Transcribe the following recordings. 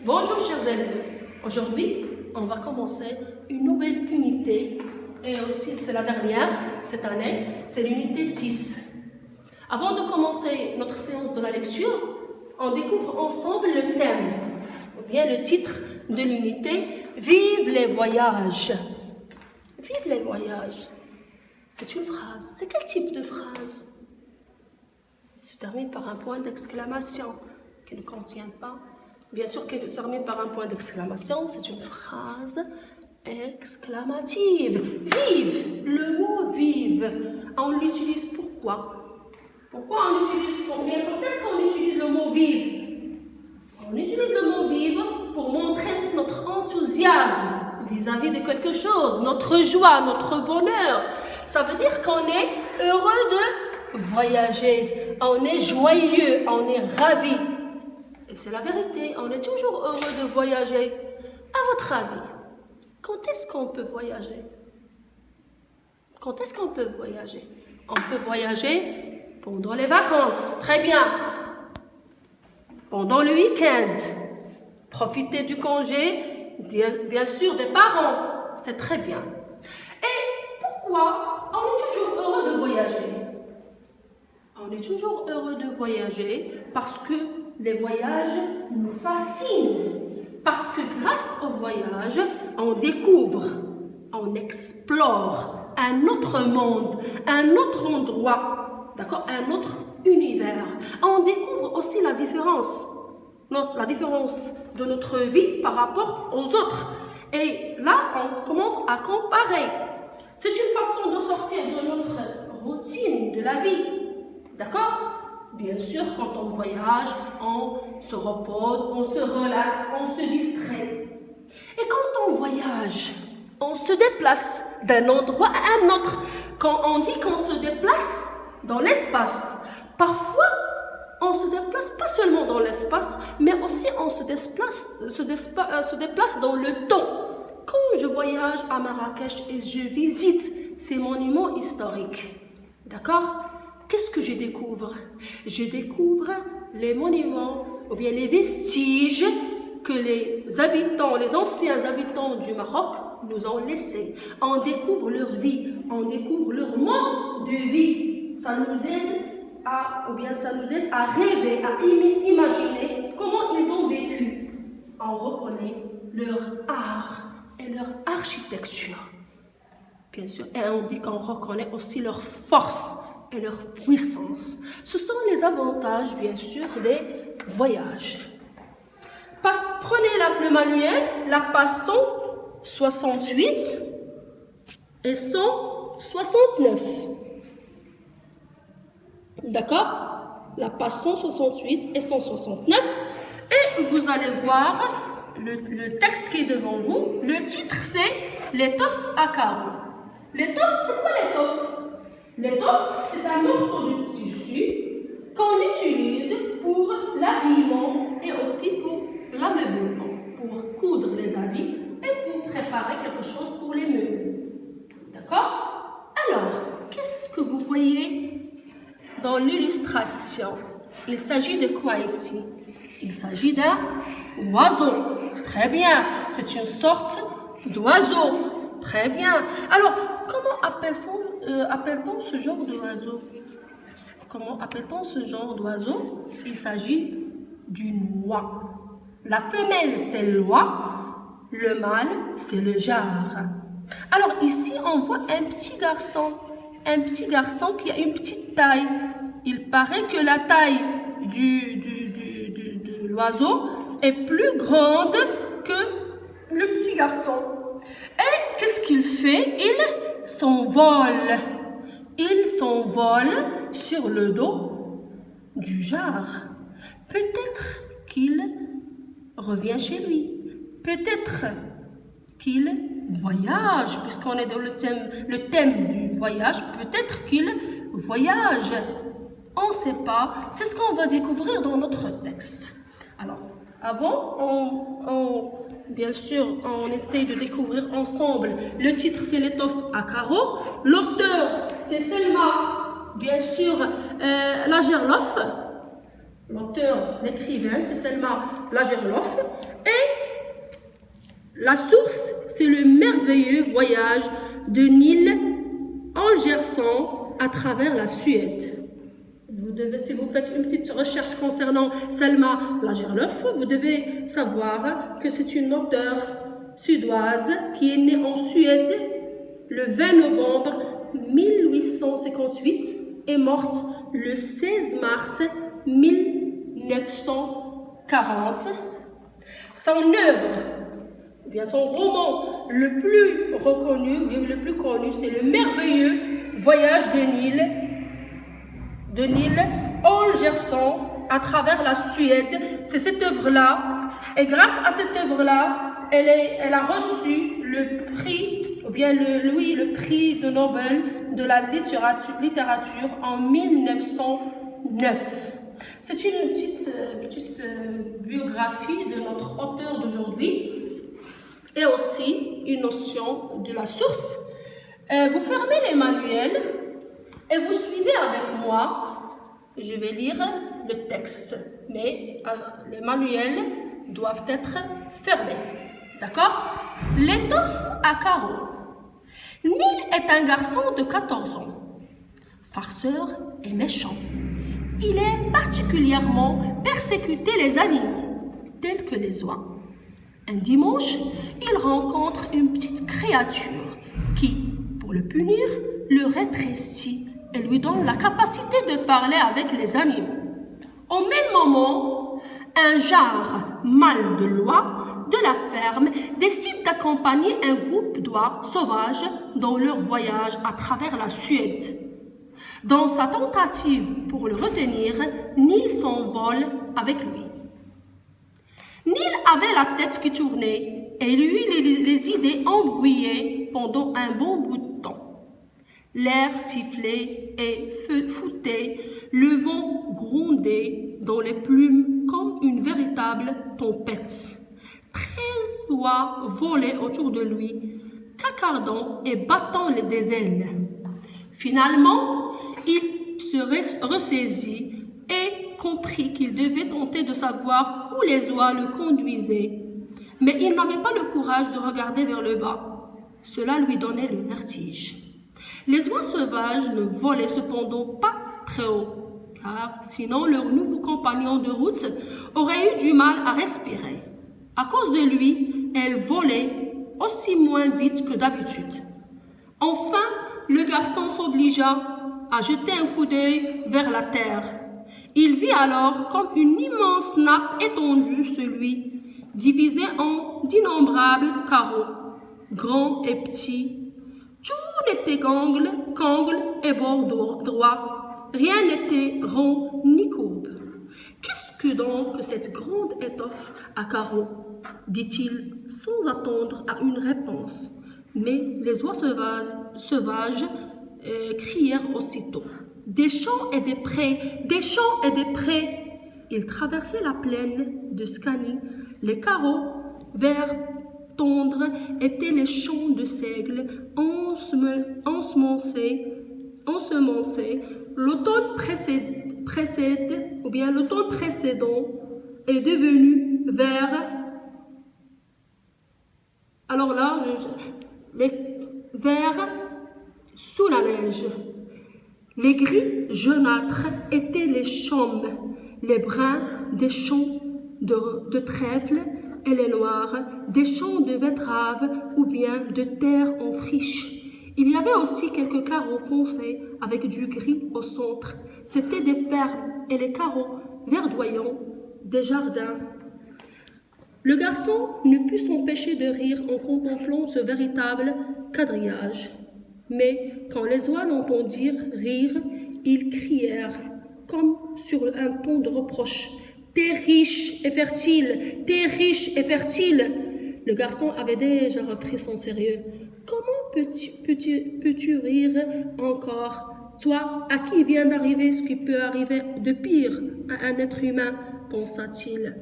Bonjour chers élèves, aujourd'hui on va commencer une nouvelle unité et aussi c'est la dernière cette année, c'est l'unité 6. Avant de commencer notre séance de la lecture, on découvre ensemble le thème, ou bien le titre de l'unité « Vive les voyages ». Vive les voyages, c'est une phrase, c'est quel type de phrase? Il se termine par un point d'exclamation qui ne contient pas. Bien sûr qu'elle se termine par un point d'exclamation, c'est une phrase exclamative. Vive, le mot vive, on l'utilise pourquoi? Pourquoi on l'utilise? Quand est-ce qu'on utilise le mot vive? On utilise le mot vive pour montrer notre enthousiasme vis-à-vis de quelque chose, notre joie, notre bonheur. Ça veut dire qu'on est heureux de voyager, on est joyeux, on est ravi. Et c'est la vérité, on est toujours heureux de voyager. À votre avis, quand est-ce qu'on peut voyager? Quand est-ce qu'on peut voyager? On peut voyager pendant les vacances, très bien. Pendant le week-end, profiter du congé, bien sûr, des parents, c'est très bien. Et pourquoi on est toujours heureux de voyager? On est toujours heureux de voyager parce que les voyages nous fascinent. Parce que grâce au voyage, on découvre, on explore un autre monde, un autre endroit, d'accord, un autre univers. On découvre aussi la différence de notre vie par rapport aux autres. Et là, on commence à comparer. C'est une façon de sortir de notre routine de la vie, d'accord? Bien sûr, quand on voyage, on se repose, on se relaxe, on se distrait. Et quand on voyage, on se déplace d'un endroit à un autre. Quand on dit qu'on se déplace dans l'espace, parfois, on se déplace pas seulement dans l'espace, mais aussi on se déplace dans le temps. Quand je voyage à Marrakech et je visite ces monuments historiques, d'accord? Qu'est-ce que je découvre? Je découvre les monuments ou bien les vestiges que les anciens habitants du Maroc nous ont laissés. On découvre leur vie, on découvre leur mode de vie. Ça nous aide à rêver, à imaginer comment ils ont vécu. On reconnaît leur art et leur architecture. Bien sûr, et on dit qu'on reconnaît aussi leur force et leur puissance. Ce sont les avantages, bien sûr, des voyages. Prenez le manuel, la page 168 et 169. D'accord? La page 168 et 169. Et vous allez voir le texte qui est devant vous. Le titre, c'est l'étoffe à carreaux. L'étoffe, c'est quoi l'étoffe? L'étoffe, c'est un morceau de tissu qu'on utilise pour l'habillement et aussi pour l'ameublement, pour coudre les habits et pour préparer quelque chose pour les meubles. D'accord? Alors, qu'est-ce que vous voyez dans l'illustration? Il s'agit de quoi ici? Il s'agit d'un oiseau. Très bien, c'est une sorte d'oiseau. Très bien. Alors, comment appelle-t-on ce genre d'oiseau? Comment appelle-t-on ce genre d'oiseau? Il s'agit d'une oie. La femelle, c'est l'oie. Le mâle, c'est le jare. Alors, ici, on voit un petit garçon. Un petit garçon qui a une petite taille. Il paraît que la taille de l'oiseau est plus grande que le petit garçon. Et qu'est-ce qu'il fait? Il s'envole. Il s'envole sur le dos du jare. Peut-être qu'il revient chez lui. Peut-être qu'il voyage, puisqu'on est dans le thème du voyage. Peut-être qu'il voyage. On ne sait pas. C'est ce qu'on va découvrir dans notre texte. Alors, avant, bien sûr, on essaye de découvrir ensemble. Le titre, c'est l'étoffe à carreaux. L'auteur, c'est Selma, bien sûr, Lagerlof. L'auteur, l'écrivain, c'est Selma Lagerlof. Et la source, c'est le merveilleux voyage de Neil Holgersson à travers la Suède. Si vous faites une petite recherche concernant Selma Lagerlöf, vous devez savoir que c'est une auteure suédoise qui est née en Suède le 20 novembre 1858 et morte le 16 mars 1940. Son œuvre, ou bien son roman le plus reconnu, le plus connu, c'est le merveilleux voyage de Neil Holgersson à travers la Suède. C'est cette œuvre-là, et grâce à cette œuvre-là, elle a reçu le prix, ou bien le prix de Nobel de la littérature en 1909. C'est une petite biographie de notre auteur d'aujourd'hui et aussi une notion de la source. Vous fermez les manuels et vous suivez avec moi. Je vais lire le texte, mais les manuels doivent être fermés. D'accord? L'étoffe à carreaux. Neil est un garçon de 14 ans, farceur et méchant. Il aime particulièrement persécuter les animaux, tels que les oies. Un dimanche, il rencontre une petite créature qui, pour le punir, le rétrécit et lui donne la capacité de parler avec les animaux. Au même moment, un jarre mâle de l'oie de la ferme décide d'accompagner un groupe d'oies sauvages dans leur voyage à travers la Suède. Dans sa tentative pour le retenir, Neil s'envole avec lui. Neil avait la tête qui tournait et lui les idées embrouillées pendant un bon bout de temps. L'air sifflait et fouettait, le vent grondait dans les plumes comme une véritable tempête. 13 oies volaient autour de lui, cacardant et battant des ailes. Finalement, il se ressaisit et comprit qu'il devait tenter de savoir où les oies le conduisaient. Mais il n'avait pas le courage de regarder vers le bas. Cela lui donnait le vertige. Les oies sauvages ne volaient cependant pas très haut, car sinon leur nouveau compagnon de route aurait eu du mal à respirer. À cause de lui, elles volaient aussi moins vite que d'habitude. Enfin, le garçon s'obligea à jeter un coup d'œil vers la terre. Il vit alors comme une immense nappe étendue sur lui, divisée en d'innombrables carreaux, grands et petits. Tout n'était qu'angle et bord droit. Rien n'était rond ni courbe. Qu'est-ce que donc cette grande étoffe à carreaux? Dit-il sans attendre à une réponse. Mais les oies sauvages crièrent aussitôt. Des champs et des prés, des champs et des prés. Ils traversaient la plaine de Scanie. Les carreaux verts tendres étaient les champs de seigle ensemencés. L'automne précédent est devenu vert. Alors là, les verts sous la neige. Les gris jaunâtres étaient les chaumes, les bruns des champs de trèfle et les noirs des champs de betteraves ou bien de terre en friche. Il y avait aussi quelques carreaux foncés avec du gris au centre. C'étaient des fermes et les carreaux verdoyants des jardins. Le garçon ne put s'empêcher de rire en contemplant ce véritable quadrillage. Mais quand les oies l'entendirent rire, ils crièrent, comme sur un ton de reproche. « T'es riche et fertile, t'es riche et fertile !» Le garçon avait déjà repris son sérieux. « Comment peux-tu rire encore, toi, à qui vient d'arriver ce qui peut arriver de pire à un être humain ?» pensa-t-il.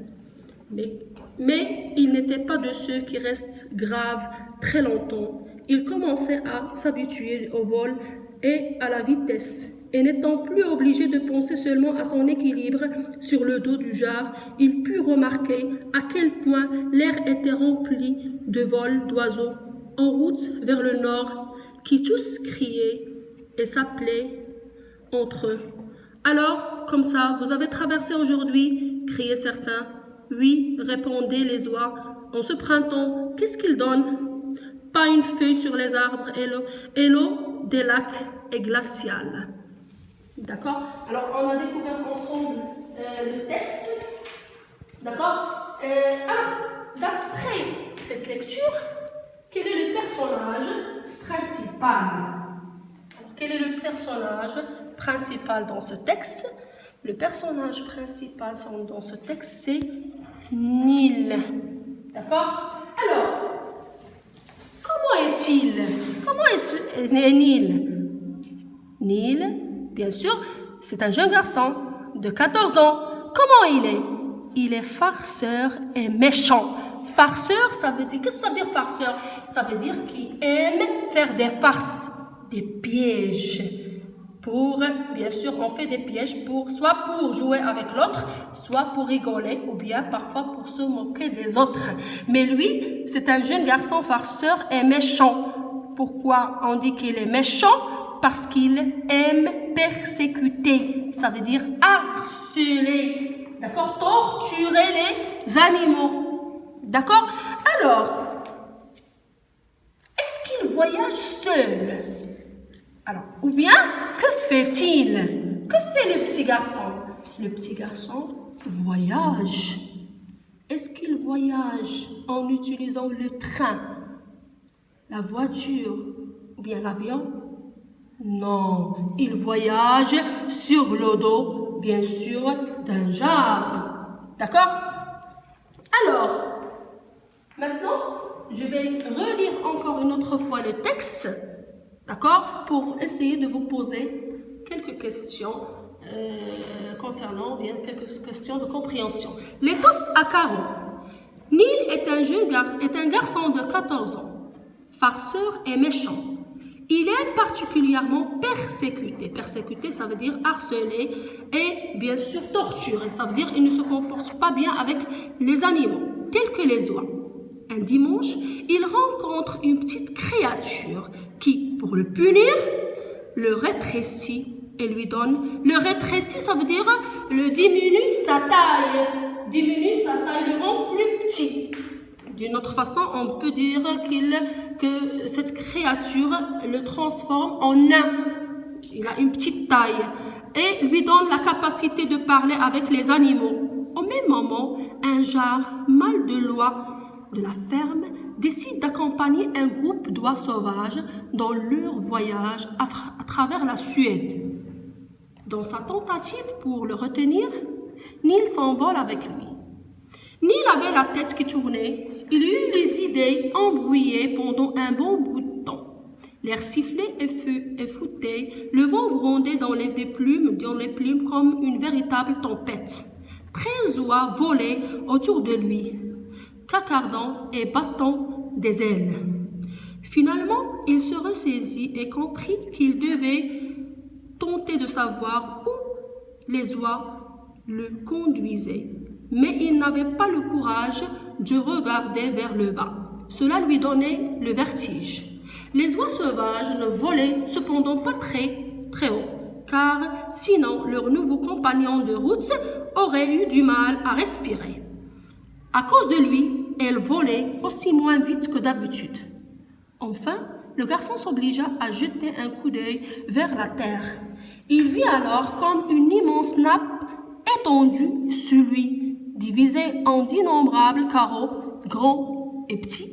Mais il n'était pas de ceux qui restent graves très longtemps. Il commençait à s'habituer au vol et à la vitesse. et n'étant plus obligé de penser seulement à son équilibre sur le dos du jar, il put remarquer à quel point l'air était rempli de vols d'oiseaux en route vers le nord, qui tous criaient et s'appelaient entre eux. Alors, comme ça, vous avez traversé aujourd'hui, criaient certains. Oui, répondaient les oies. En ce printemps, qu'est-ce qu'il donne? Pas une feuille sur les arbres et l'eau des lacs est glaciale. D'accord? Alors, on a découvert ensemble le texte. D'accord? Alors, d'après cette lecture, quel est le personnage principal? Alors, quel est le personnage principal dans ce texte? Le personnage principal dans ce texte, c'est Nil. D'accord? Alors, comment est-il? Comment est Nil? Nil, bien sûr, c'est un jeune garçon de 14 ans. Comment il est? Il est farceur et méchant. Farceur, ça veut dire... Qu'est-ce que ça veut dire farceur? Ça veut dire qu'il aime faire des farces, des pièges. Bien sûr, on fait des pièges soit pour jouer avec l'autre, soit pour rigoler, ou bien parfois pour se moquer des autres. Mais lui, c'est un jeune garçon farceur et méchant. Pourquoi on dit qu'il est méchant? Parce qu'il aime persécuter. Ça veut dire harceler. D'accord? Torturer les animaux. D'accord? Alors, est-ce qu'il voyage seul? Alors, ou bien, que fait-il? Que fait le petit garçon? Le petit garçon voyage. Est-ce qu'il voyage en utilisant le train, la voiture ou bien l'avion? Non, il voyage sur le dos, bien sûr, d'un jar. D'accord? Alors, maintenant, je vais relire encore une autre fois le texte. D'accord? Pour essayer de vous poser quelques questions concernant bien quelques questions de compréhension. L'étoffe à carreaux. Nil est un garçon de 14 ans, farceur et méchant. Il est particulièrement persécuté. Persécuté, ça veut dire harceler et bien sûr torturer. Ça veut dire qu'il ne se comporte pas bien avec les animaux, tels que les oies. Un dimanche, il rencontre une petite créature qui, pour le punir, le rétrécit et lui donne... Le rétrécit, ça veut dire le diminue sa taille. Diminue sa taille, le rend plus petit. D'une autre façon, on peut dire que cette créature le transforme en nain. Il a une petite taille et lui donne la capacité de parler avec les animaux. Au même moment, un jar mâle de l'oie de la ferme décide d'accompagner un groupe d'oies sauvages dans leur voyage à travers la Suède. Dans sa tentative pour le retenir, Nil s'envole avec lui. Nil avait la tête qui tournait. Il eut les idées embrouillées pendant un bon bout de temps. L'air sifflait et fouettait, le vent grondait dans les plumes comme une véritable tempête. 13 oies volaient autour de lui, cacardant et battant des ailes. Finalement, il se ressaisit et comprit qu'il devait tenter de savoir où les oies le conduisaient. Mais il n'avait pas le courage de regarder vers le bas. Cela lui donnait le vertige. Les oies sauvages ne volaient cependant pas très haut, car sinon leurs nouveaux compagnons de route auraient eu du mal à respirer. À cause de lui, elles volaient aussi moins vite que d'habitude. Enfin, le garçon s'obligea à jeter un coup d'œil vers la terre. Il vit alors comme une immense nappe étendue sur lui, divisée en d'innombrables carreaux, grands et petits.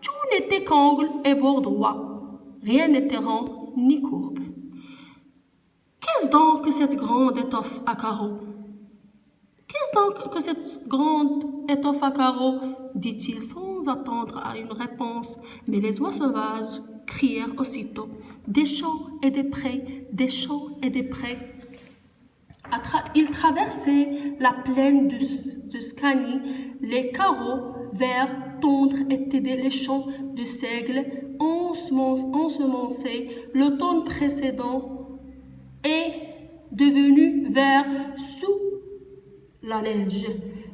Tout n'était qu'angle et bord droit. Rien n'était rond ni courbe. Qu'est-ce donc que cette grande étoffe à carreaux? Qu'est-ce donc que cette grande étoffe à carreaux? Dit-il sans attendre à une réponse. Mais les oies sauvages crièrent aussitôt. Des champs et des prés, des champs et des prés. Ils traversaient la plaine de Scanie. Les carreaux verts tendres étaient les champs de seigle ensemencés l'automne précédent est devenu vert sous la neige.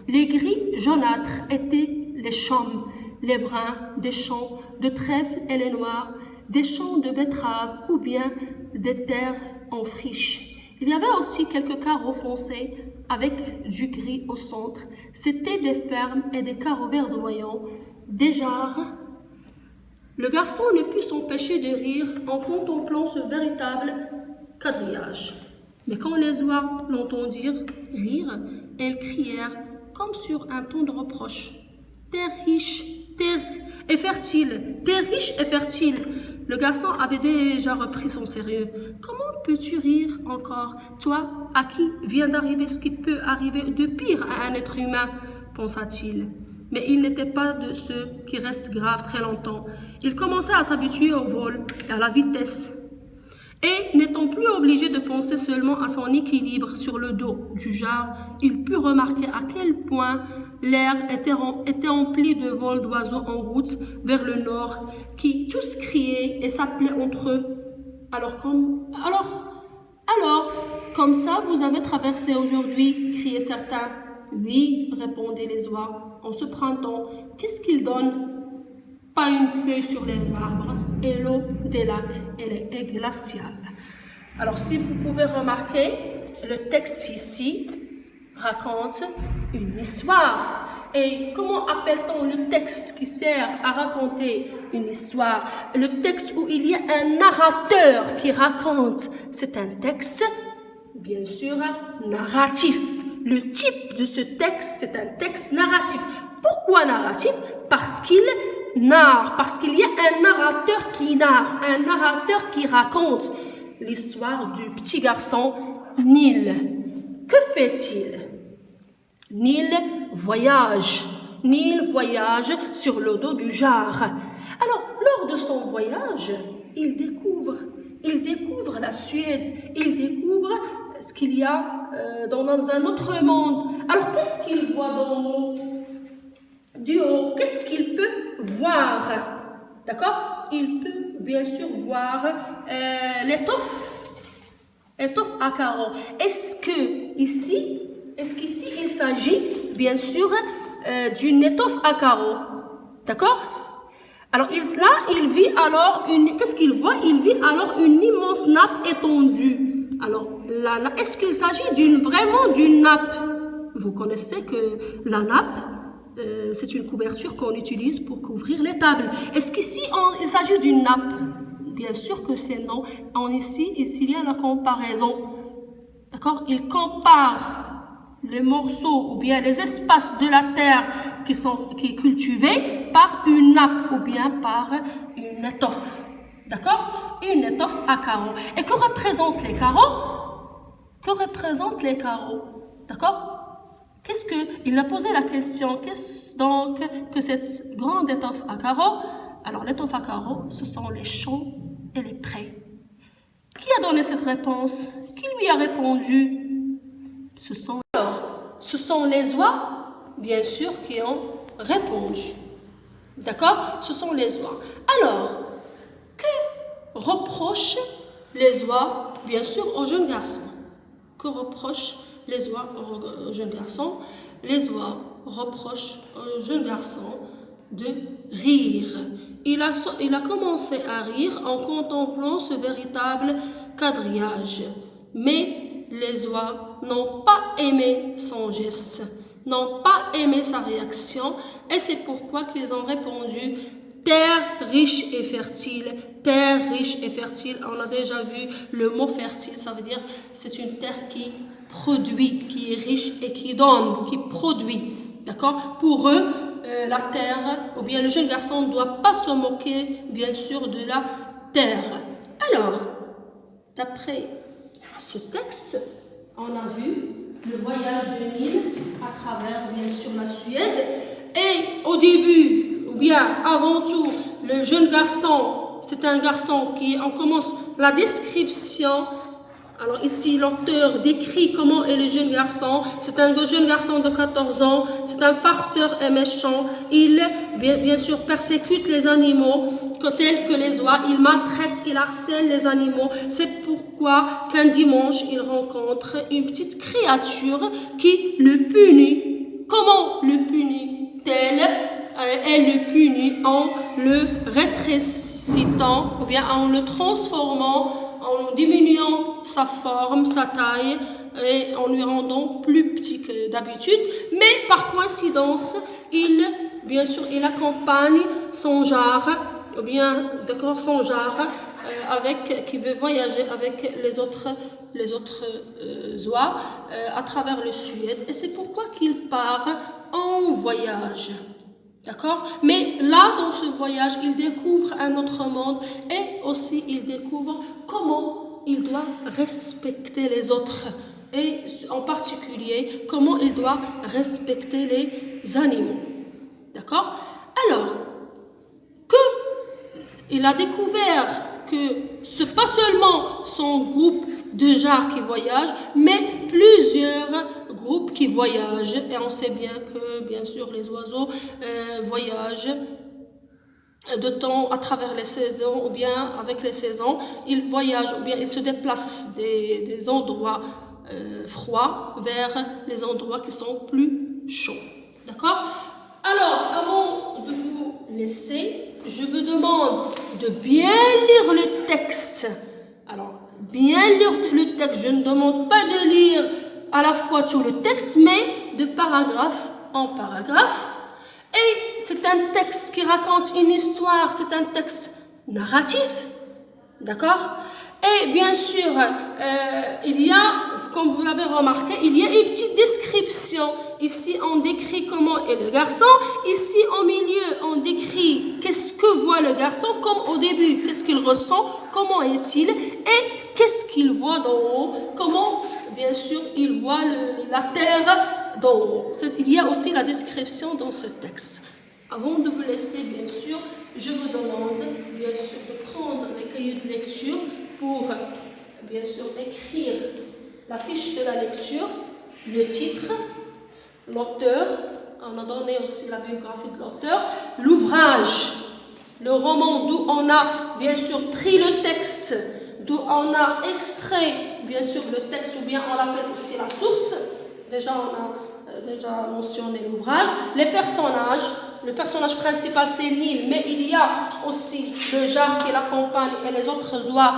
Les gris jaunâtres étaient les chaumes, les bruns des champs de trèfle et les noirs des champs de betteraves ou bien des terres en friche. Il y avait aussi quelques carreaux foncés avec du gris au centre. C'étaient des fermes et des carreaux verdoyants, des jarres. Le garçon ne put s'empêcher de rire en contemplant ce véritable quadrillage. Mais quand les oies l'entendirent rire, elles crièrent comme sur un ton de reproche. « Terre riche, terre et fertile, terre riche et fertile !» Le garçon avait déjà repris son sérieux. « Comment peux-tu rire encore, toi, à qui vient d'arriver ce qui peut arriver de pire à un être humain ?» pensa-t-il. Mais il n'était pas de ceux qui restent graves très longtemps. Il commença à s'habituer au vol et à la vitesse. Et n'étant plus obligé de penser seulement à son équilibre sur le dos du jar, il put remarquer à quel point l'air était empli de vols d'oiseaux en route vers le nord, qui tous criaient et s'appelaient entre eux. Alors, comme ça, vous avez traversé aujourd'hui, criaient certains. Oui, répondaient les oies, en ce printemps, qu'est-ce qu'ils donnent? Pas une feuille sur les arbres, et l'eau des lacs est glaciale. Alors, si vous pouvez remarquer, le texte ici raconte une histoire. Et comment appelle-t-on le texte qui sert à raconter une histoire? Le texte où il y a un narrateur qui raconte, c'est un texte, bien sûr, narratif. Le type de ce texte, c'est un texte narratif. Pourquoi narratif? Parce qu'il narre, parce qu'il y a un narrateur qui narre, un narrateur qui raconte l'histoire du petit garçon Nil. Que fait-il? Nil voyage sur le dos du jar. Alors, lors de son voyage, il découvre la Suède, il découvre ce qu'il y a dans un autre monde. Alors, qu'est-ce qu'il voit du haut? Qu'est-ce qu'il peut voir? D'accord? Il peut bien sûr voir l'étoffe à carreaux. Est-ce qu'ici il s'agit bien sûr d'une étoffe à carreaux? D'accord? Alors il vit alors qu'est-ce qu'il voit? Il vit alors une immense nappe étendue. Alors est-ce qu'il s'agit vraiment d'une nappe? Vous connaissez que la nappe, c'est une couverture qu'on utilise pour couvrir les tables. Est-ce qu'ici il s'agit d'une nappe? Bien sûr que c'est non. Ici, il y a la comparaison. D'accord? Il compare les morceaux ou bien les espaces de la terre qui est cultivée par une nappe ou bien par une étoffe. D'accord? Une étoffe à carreaux. Et que représentent les carreaux? D'accord? Il a posé la question, qu'est-ce donc que cette grande étoffe à carreaux? Alors, l'étoffe à carreaux, ce sont les champs et les prés. Qui a donné cette réponse? Qui lui a répondu? Ce sont les oies, bien sûr, qui ont répondu. D'accord? Ce sont les oies. Alors, que reprochent les oies, bien sûr, aux jeunes garçons? Que reprochent les oies aux jeunes garçons? Les oies reprochent aux jeunes garçons de rire. Il a commencé à rire en contemplant ce véritable quadrillage. Mais les oies n'ont pas aimé son geste, n'ont pas aimé sa réaction, et c'est pourquoi qu'ils ont répondu « Terre riche et fertile, terre riche et fertile ». On a déjà vu le mot fertile, ça veut dire c'est une terre qui produit, qui est riche et qui donne, qui produit. D'accord? Pour eux, la terre, ou bien le jeune garçon ne doit pas se moquer, bien sûr, de la terre. Alors, d'après ce texte, on a vu le voyage de Nil à travers, bien sûr, la Suède. Et au début, ou bien avant tout, le jeune garçon, c'est un garçon on commence la description. Alors ici, l'auteur décrit comment est le jeune garçon. C'est un jeune garçon de 14 ans. C'est un farceur et méchant. Il, bien sûr, persécute les animaux tels que les oies. Il maltraite, il harcèle les animaux. C'est quoi qu'un dimanche, il rencontre une petite créature qui le punit. Comment le punit-elle? Elle le punit en le rétrécissant, ou bien en le transformant, en diminuant sa forme, sa taille, et en lui rendant plus petit que d'habitude. Mais par coïncidence, bien sûr, il accompagne son jarre, ou bien, d'accord, son jarre, qui veut voyager avec les autres oies à travers le Suède. Et c'est pourquoi qu'il part en voyage. D'accord? Mais là, dans ce voyage, il découvre un autre monde et aussi il découvre comment il doit respecter les autres. Et en particulier, comment il doit respecter les animaux. D'accord? Alors, il a découvert que ce n'est pas seulement son groupe de jarres qui voyage, mais plusieurs groupes qui voyagent. Et on sait bien que, bien sûr, les oiseaux voyagent de temps à travers les saisons, ou bien avec les saisons, ils voyagent, ou bien ils se déplacent des endroits froids vers les endroits qui sont plus chauds. D'accord? Alors, avant de vous laisser, je vous demande de bien lire le texte. Alors, bien lire le texte, je ne demande pas de lire à la fois tout le texte, mais de paragraphe en paragraphe. Et c'est un texte qui raconte une histoire, c'est un texte narratif, d'accord? Et bien sûr, il y a, comme vous l'avez remarqué, il y a une petite description. Ici, on décrit comment est le garçon. Ici, au milieu, on décrit qu'est-ce que voit le garçon, comme au début, qu'est-ce qu'il ressent, comment est-il, et qu'est-ce qu'il voit d'en haut, comment, bien sûr, il voit la terre d'en haut. Il y a aussi la description dans ce texte. Avant de vous laisser, bien sûr, je vous demande, bien sûr, de prendre les cahiers de lecture pour, bien sûr, écrire la fiche de la lecture, le titre, l'auteur, on a donné aussi la biographie de l'auteur, l'ouvrage, le roman d'où on a bien sûr pris le texte, d'où on a extrait bien sûr le texte, ou bien on l'appelle aussi la source. Déjà on a déjà mentionné l'ouvrage. Les personnages, le personnage principal c'est Neil, mais il y a aussi le jarre qui l'accompagne et les autres oies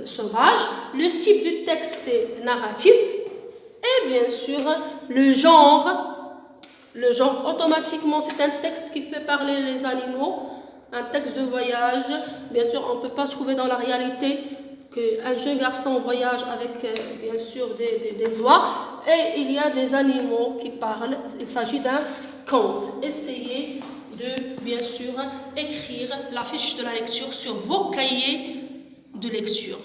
sauvages. Le type de texte c'est narratif. Et bien sûr, le genre, automatiquement, c'est un texte qui fait parler les animaux, un texte de voyage. Bien sûr, on ne peut pas trouver dans la réalité qu'un jeune garçon voyage avec, bien sûr, des oies. Et il y a des animaux qui parlent. Il s'agit d'un conte. Essayez de, bien sûr, écrire la fiche de la lecture sur vos cahiers de lecture.